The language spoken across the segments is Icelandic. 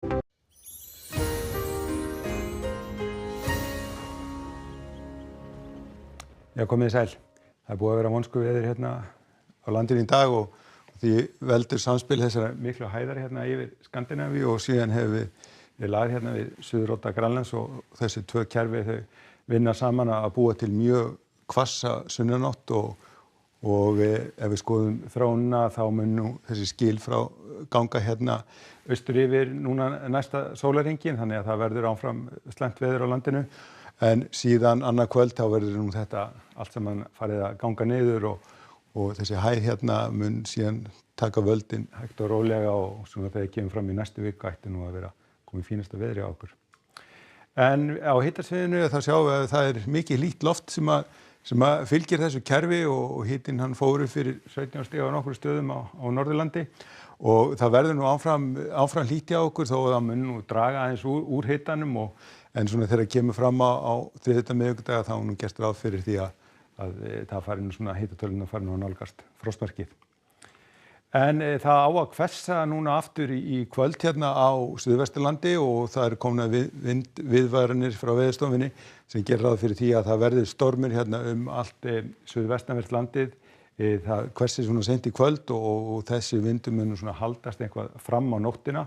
Já, komið sæl. Það búið að vera vonskuveður hérna á landinu í dag og því veldur samspil þessara miklu hæðar hérna yfir Skandinavíu og síðan hefur við lag hérna við suðurodda Grænlands og þessi tvö kerfi þau vinna saman að búa til mjög hvassa sunnanátt og ef við skoðum þróunina þá mun nú þessi skil frá ganga hérna austur yfir núna næsta sólarhringinn þannig að það verður áfram slæmt veður á landinu. En síðan annað kvöld þá verður nú þetta allt saman farið að ganga niður og þessi hæð hérna mun síðan taka völdin hægt og rólega og svona þegar kemur fram í næstu viku ætti nú að vera komið fínasta veðri á okkur. En á hitasviðinu þá sjáum við að það er mikið hlýtt loft sem að fylgir þessu kerfi og hitinn hann fór upp fyrir 17 stiga á nokkrum stöðum á Norðurlandi og það verður nú áfram hlýtt hjá okkur þó að það mun nú draga aðeins úr hitanum en svona þegar kemur fram á þriðjudag miðvikudag þá nú gert ráð fyrir því að það fari nú svona hitatölurnar fari nú að nálgast frostmarkið. En það á að hvessa núna aftur í kvöld hérna á Suðvesturlandi og það er komna viðvaranir frá Veðurstofunni sem gerir ráð fyrir því að það verði stormur hérna allt suðvestanvert landið. Það hvessir svona seint í kvöld og þessi vindur mun svona haldast eitthvað fram á nóttina.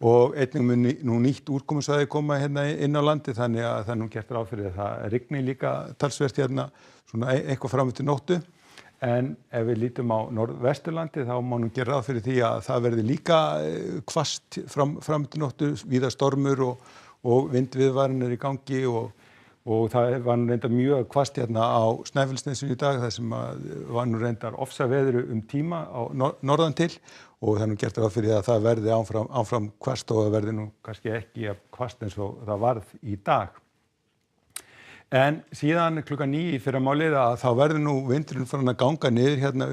Og einnig mun nú nýtt úrkomusvæði koma hérna inn á landi þannig að það er nú gert ráð fyrir að það rigni líka talsvert hérna svona eitthvað fram eftir nóttu. En ef við lítum á Norðvesturlandi þá má nú gera ráð fyrir því að það verði líka hvasst fram eftir nóttu, víða stormur og vindviðvaranir í gangi og það var nú reyndar mjög hvasst hérna á Snæfellsnesinu í dag þar sem var nú reyndar ofsaveður tíma á norðan til og það er nú gert ráð fyrir að það verði áfram hvasst og það verði nú kannski ekki hvasst eins og það varð í dag. En síðan klukkan 9 í fyrramálið að þá verður nú vindurinn farin að ganga niður hérna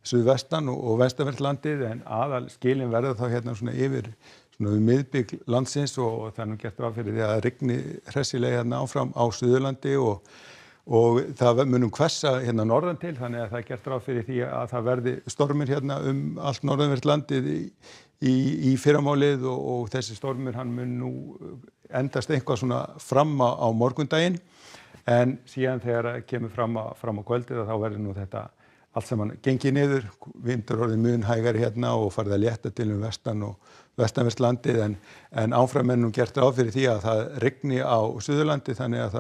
suðvestan og vestanvert landið en aðal skilin verður þá hérna svona yfir svona við miðbik landsins og það er nú gert ráð fyrir því að rigni hressilega hérna áfram á Suðurlandi og það munum hvessa hérna norðan til þannig að það er gert ráð fyrir því að það verði stormur hérna allt norðanvert landið í fyrramálið og þessi stormur hann mun nú endast eitthvað svona fram á morgundaginn en síðan þegar kemur fram á kvöldið þá verður nú þetta allt saman gengið niður, vindur orðið mun hægari hérna og farið að létta til vestan og vestanvert landið en áfram er nú gert ráð fyrir því að það rigni á Suðurlandi þannig að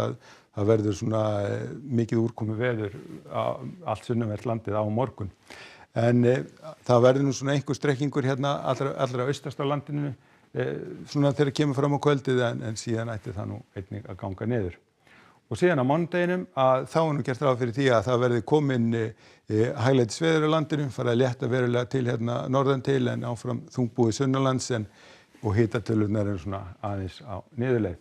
það verður svona mikið úrkomu veður allt sunnanvert landið á morgun. En það verður nú svona einhver strekkingur hérna allra austast á landinu svona þegar kemur fram á kvöldið en síðan ætti það nú einnig að ganga niður. Og síðan á mánudeginum að þá er nú gert ráð fyrir því að það verði komin hæglætisveður á landinu, farið að létta verulega til hérna norðan til en áfram þungbúið sunnanlands og hitatölurnar eru svona aðeins á niðurleið.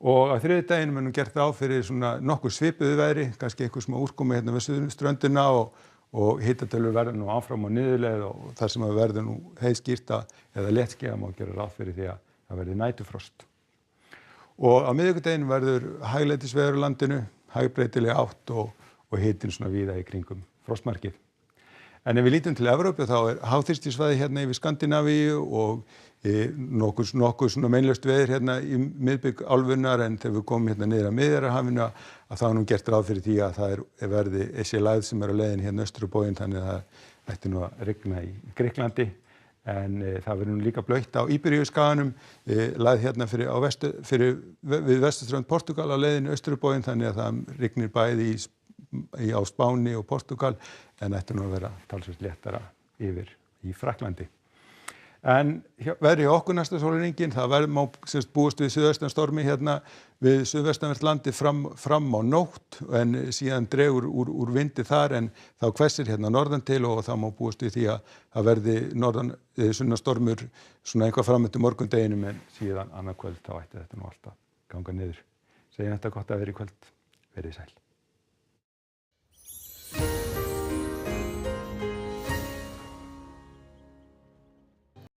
Og á þriðjudeginum er nú gert ráð fyrir svona nokkuð svipuðu veðri, kannski eitthvað smá úrkomu hérna við suðurströndina og hitatölur verða nú áfram á niðurleið og þar sem að verður nú heiðskýrt eða léttskýjað má gera ráð fyrir því að það verði næturfrost. Og á miðvikudeginum verður hæglætisveður á landinu, hægbreytileg átt og hitinn svona víða í kringum frostmarkið. En ef við lítum til Evrópu þá er háþrýstisvæði hérna yfir Skandinavíu og nokkuð svona meinlaust veður hérna í miðbik álfunnar en þegar við komum hérna niður að Miðjarðarhafinu að þá er nú gert ráð fyrir því að það verði þessi lægð sem er á leiðin hérna austur á bóginn þannig að það ætti nú að rigna í Grikklandi. En það verður nú líka blautt á Íberíuskaganum, lægð hérna við vesturströnd Portúgal á leiðinni austur á bóginn þannig að það rignir bæði á Spáni og Portúgal en ætti nú að vera talsvert léttara yfir í Frakklandi. En veðri okkur næsta sólarhringinn, það má búast við suðaustan stormi hérna við suðvestanvert landið fram á nótt en síðan dregur úr vindi þar en þá hvessir hérna norðan til og þá má búast við því að það verði sunnastormur svona eitthvað fram eftir morgundeginum en síðan annað kvöld þá ætti þetta nú alltaf ganga niður. Segjum þetta gott að vera í kvöld, verið sæl.